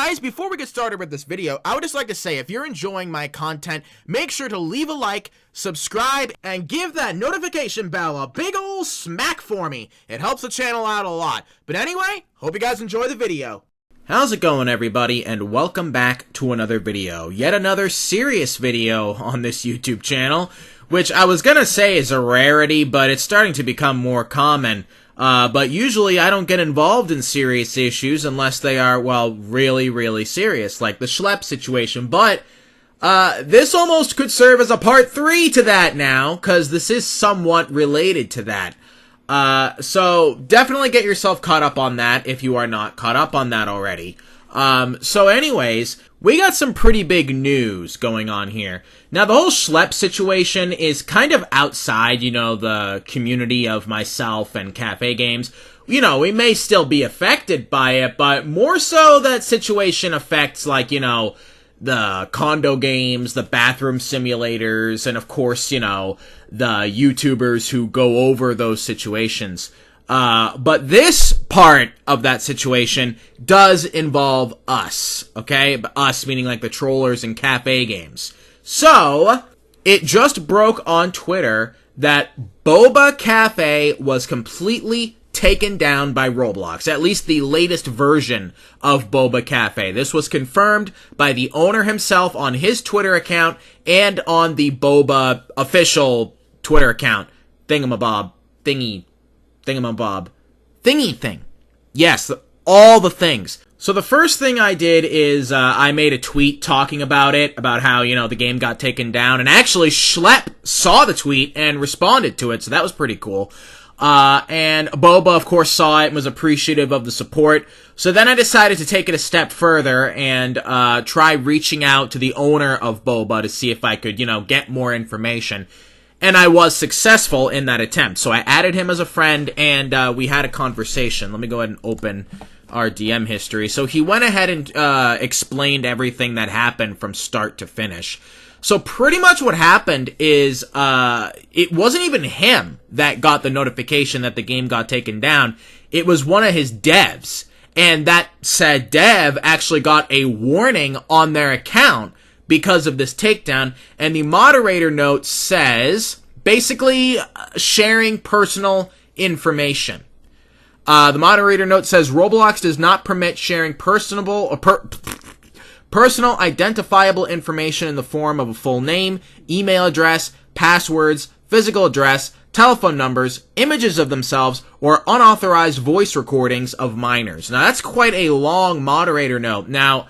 guys, before we get started with this video, I would just like to say if you're enjoying my content, make sure to leave a like, subscribe, and give that notification bell a big ol' smack for me. It helps the channel out a lot. But anyway, hope you guys enjoy the video. How's it going, everybody, and welcome back to another video. Yet another serious video on this YouTube channel, which I was gonna say is a rarity, but it's starting to become more common. But usually I don't get involved in serious issues unless they are, well, really, really serious, like the Schlepp situation. But this almost could serve as a part 3 to that now, because this is somewhat related to that. So definitely get yourself caught up on that if you are not caught up on that already. So anyways, we got some pretty big news going on here. Now, the whole Schlepp situation is kind of outside, you know, the community of myself and cafe games. You know, we may still be affected by it, but more so that situation affects, like, you know, the condo games, the bathroom simulators, and of course, you know, the YouTubers who go over those situations. But this part of that situation does involve us, okay? Us meaning like the trollers and cafe games. So, it just broke on Twitter that Boba Cafe was completely taken down by Roblox, at least the latest version of Boba Cafe. This was confirmed by the owner himself on his Twitter account and on the Boba official Twitter account. Thingamabob. Thingy thing. Yes, all the things. So the first thing I did is I made a tweet talking about it, about how, you know, the game got taken down, and actually Schlepp saw the tweet and responded to it, so that was pretty cool. And Boba, of course, saw it and was appreciative of the support. So then I decided to take it a step further and try reaching out to the owner of Boba to see if I could, you know, get more information. And I was successful in that attempt. So I added him as a friend, and we had a conversation. Let me go ahead and open our DM history. So he went ahead and explained everything that happened from start to finish. So pretty much what happened is it wasn't even him that got the notification that the game got taken down. It was one of his devs. And that said dev actually got a warning on their account because of this takedown, and the moderator note says, basically, sharing personal information. The moderator note says, Roblox does not permit sharing personal identifiable information in the form of a full name, email address, passwords, physical address, telephone numbers, images of themselves, or unauthorized voice recordings of minors. Now, that's quite a long moderator note. Now,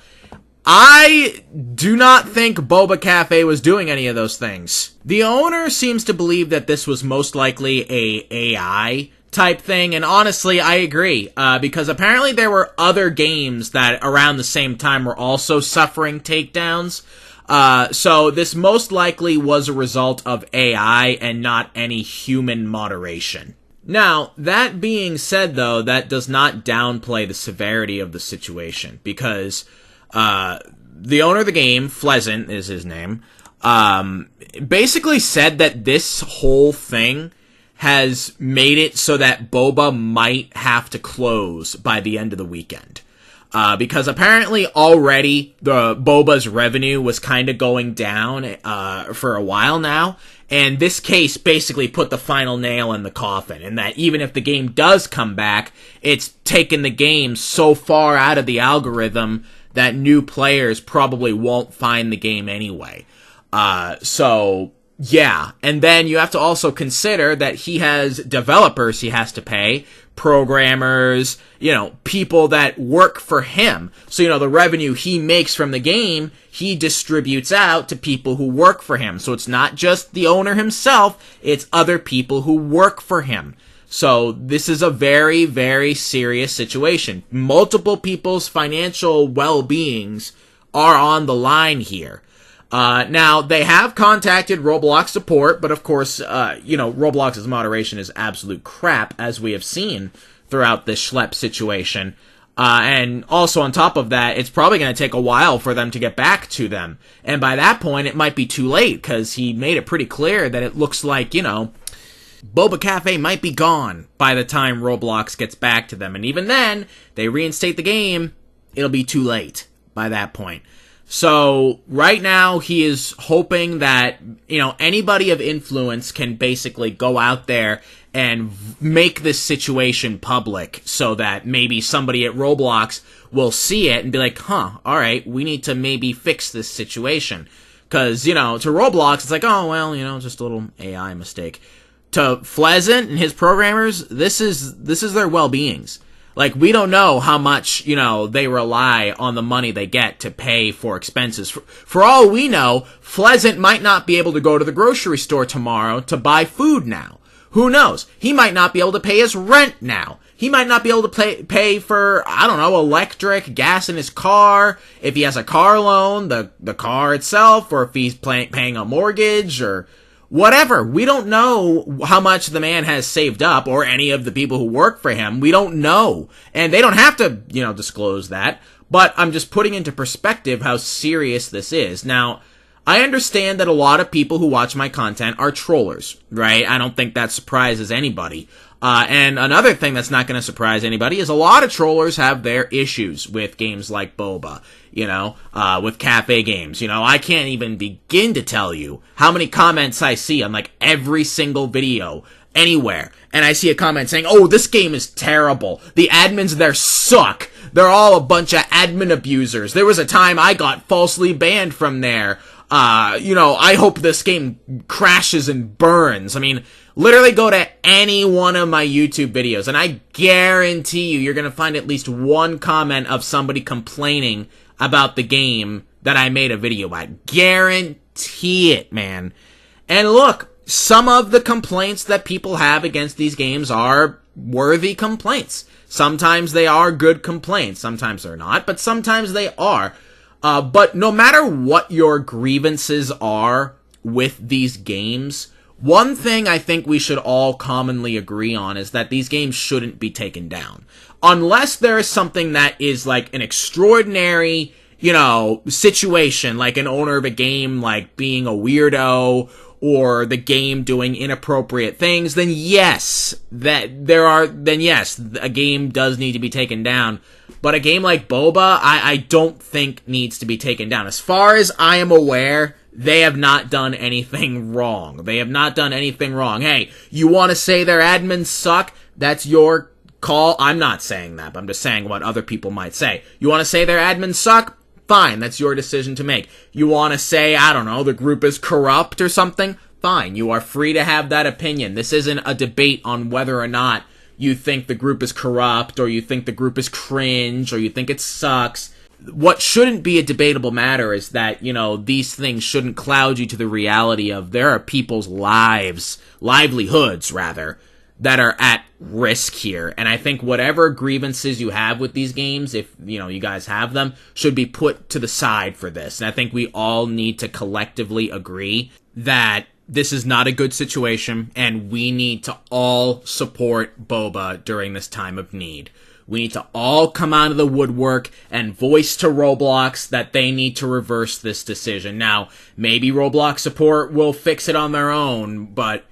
I do not think Boba Cafe was doing any of those things. The owner seems to believe that this was most likely a AI type thing, and honestly, I agree, because apparently there were other games that around the same time were also suffering takedowns. So this most likely was a result of AI and not any human moderation. Now, that being said, though, that does not downplay the severity of the situation, because the owner of the game, Pleasant is his name, basically said that this whole thing has made it so that Boba might have to close by the end of the weekend. Because apparently already the Boba's revenue was kind of going down for a while now, and this case basically put the final nail in the coffin, and that even if the game does come back, it's taken the game so far out of the algorithm that new players probably won't find the game anyway. So, yeah. And then you have to also consider that he has developers he has to pay, programmers, you know, people that work for him. So, you know, the revenue he makes from the game, he distributes out to people who work for him. So it's not just the owner himself, it's other people who work for him. So this is a very, very serious situation. Multiple people's financial well-beings are on the line here. Now, they have contacted Roblox support, but of course, you know, Roblox's moderation is absolute crap, as we have seen throughout this Schlepp situation. And also on top of that, it's probably going to take a while for them to get back to them. And by that point, it might be too late, because he made it pretty clear that it looks like, you know, Boba Cafe might be gone by the time Roblox gets back to them. And even then, they reinstate the game, it'll be too late. by that point. So right now he is hoping that, anybody of influence can basically go out there and make this situation public so that maybe somebody at Roblox will see it and be like, alright, we need to maybe fix this situation. Cause, to Roblox, it's like, oh, well, just a little AI mistake. To Pleasant and his programmers, this is their well-beings. Like, we don't know how much, they rely on the money they get to pay for expenses. For all we know, Pleasant might not be able to go to the grocery store tomorrow to buy food now. Who knows? He might not be able to pay his rent now. He might not be able to pay for, electric, gas in his car, if he has a car loan, the car itself, or if he's paying a mortgage, or whatever. We don't know how much the man has saved up, or any of the people who work for him. We don't know. And they don't have to, disclose that. But I'm just putting into perspective how serious this is. Now, I understand that a lot of people who watch my content are trollers, right? I don't think that surprises anybody. And another thing that's not going to surprise anybody is a lot of trollers have their issues with games like Boba, with cafe games. I can't even begin to tell you how many comments I see on like every single video anywhere. And I see a comment saying, oh, this game is terrible. The admins there suck. They're all a bunch of admin abusers. There was a time I got falsely banned from there. I hope this game crashes and burns. I mean, literally go to any one of my YouTube videos, and I guarantee you're gonna find at least one comment of somebody complaining about the game that I made a video about. Guarantee it, man. And look, some of the complaints that people have against these games are worthy complaints. Sometimes they are good complaints. Sometimes they're not, but sometimes they are. But no matter what your grievances are with these games, one thing I think we should all commonly agree on is that these games shouldn't be taken down. Unless there is something that is like an extraordinary, situation, like an owner of a game like being a weirdo or the game doing inappropriate things, then yes, a game does need to be taken down. But a game like Boba, I don't think needs to be taken down. As far as I am aware, they have not done anything wrong. They have not done anything wrong. Hey, you want to say their admins suck? That's your call. I'm not saying that, but I'm just saying what other people might say. You want to say their admins suck? Fine, that's your decision to make. You want to say, the group is corrupt or something? Fine, you are free to have that opinion. This isn't a debate on whether or not you think the group is corrupt, or you think the group is cringe, or you think it sucks. What shouldn't be a debatable matter is that, these things shouldn't cloud you to the reality of there are people's livelihoods, that are at risk here. And I think whatever grievances you have with these games, if, you guys have them, should be put to the side for this. And I think we all need to collectively agree that this is not a good situation, and we need to all support Boba during this time of need. We need to all come out of the woodwork and voice to Roblox that they need to reverse this decision. Now, maybe Roblox support will fix it on their own, but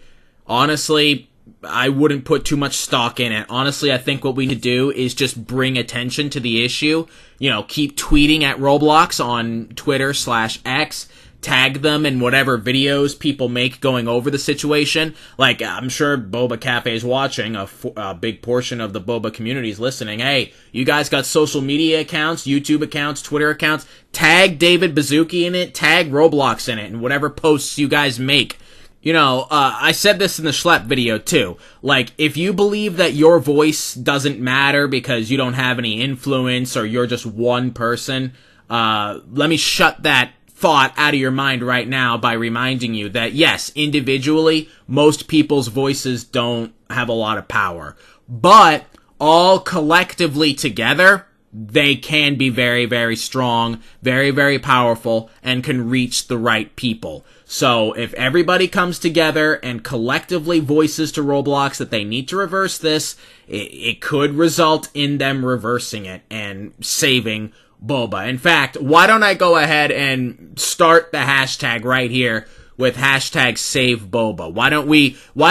honestly, I wouldn't put too much stock in it. Honestly, I think what we need to do is just bring attention to the issue. Keep tweeting at Roblox on Twitter/X. Tag them in whatever videos people make going over the situation. Like, I'm sure Boba Cafe is watching, a big portion of the Boba community is listening. Hey, you guys got social media accounts, YouTube accounts, Twitter accounts, tag David Bazooki in it, tag Roblox in it, and whatever posts you guys make. I said this in the Schlep video too. Like, if you believe that your voice doesn't matter because you don't have any influence or you're just one person, let me shut that thought out of your mind right now by reminding you that yes, individually, most people's voices don't have a lot of power, but all collectively together, they can be very, very strong, very, very powerful, and can reach the right people. So if everybody comes together and collectively voices to Roblox that they need to reverse this, it could result in them reversing it and saving Boba. In fact, why don't I go ahead and start the hashtag right here with hashtag SaveBoba. Why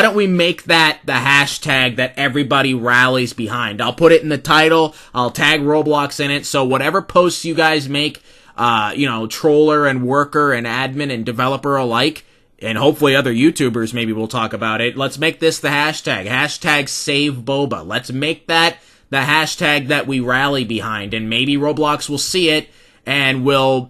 don't we make that the hashtag that everybody rallies behind? I'll put it in the title. I'll tag Roblox in it. So whatever posts you guys make, troller and worker and admin and developer alike, and hopefully other YouTubers maybe will talk about it. Let's make this the hashtag. Hashtag SaveBoba. Let's make that the hashtag that we rally behind, and maybe Roblox will see it and will,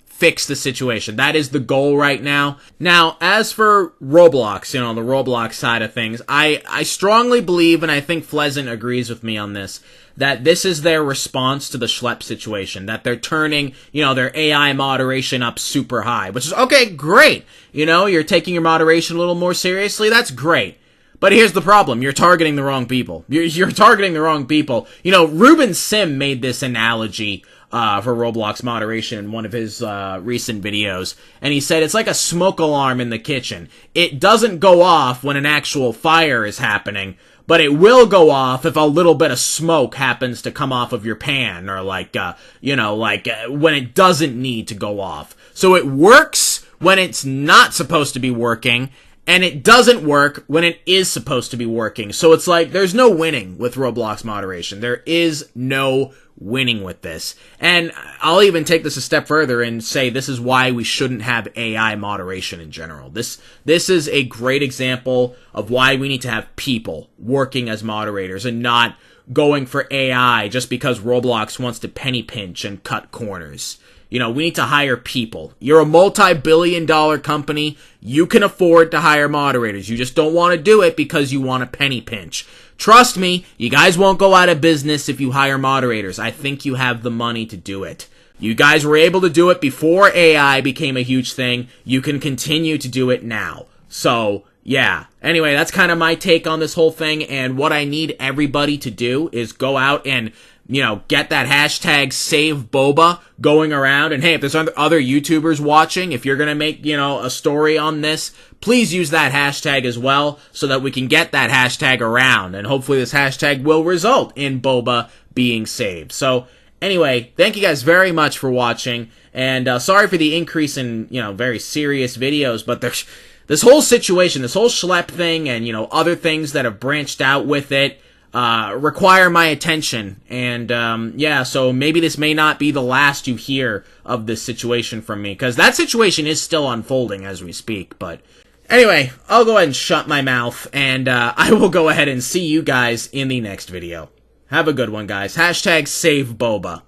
fix the situation. That is the goal right now. Now, as for Roblox, the Roblox side of things, I strongly believe, and I think Pleasant agrees with me on this, that this is their response to the Schlep situation, that they're turning, their AI moderation up super high, which is, okay, great. You're taking your moderation a little more seriously. That's great. But here's the problem. You're targeting the wrong people. You're targeting the wrong people. Ruben Sim made this analogy for Roblox moderation in one of his recent videos, and he said it's like a smoke alarm in the kitchen. It doesn't go off when an actual fire is happening, but it will go off if a little bit of smoke happens to come off of your pan, or when it doesn't need to go off. So it works when it's not supposed to be working, and it doesn't work when it is supposed to be working. So it's like, there's no winning with Roblox moderation. There is no winning with this. And I'll even take this a step further and say this is why we shouldn't have AI moderation in general. This is a great example of why we need to have people working as moderators and not going for AI just because Roblox wants to penny pinch and cut corners. We need to hire people. You're a multi-billion-dollar company. You can afford to hire moderators. You just don't want to do it because you want a penny pinch. Trust me, you guys won't go out of business if you hire moderators. I think you have the money to do it. You guys were able to do it before AI became a huge thing. You can continue to do it now. So, yeah. Anyway, that's kind of my take on this whole thing, and what I need everybody to do is go out and get that hashtag SaveBoba going around. And hey, if there's other YouTubers watching, if you're going to make, a story on this, please use that hashtag as well so that we can get that hashtag around. And hopefully this hashtag will result in Boba being saved. So anyway, thank you guys very much for watching. And sorry for the increase in, very serious videos, but there's this whole situation, this whole Schlep thing and, other things that have branched out with it, require my attention, and so maybe this may not be the last you hear of this situation from me, because that situation is still unfolding as we speak. But anyway, I'll go ahead and shut my mouth, and I will go ahead and see you guys in the next video. Have a good one, guys. Hashtag SaveBoba.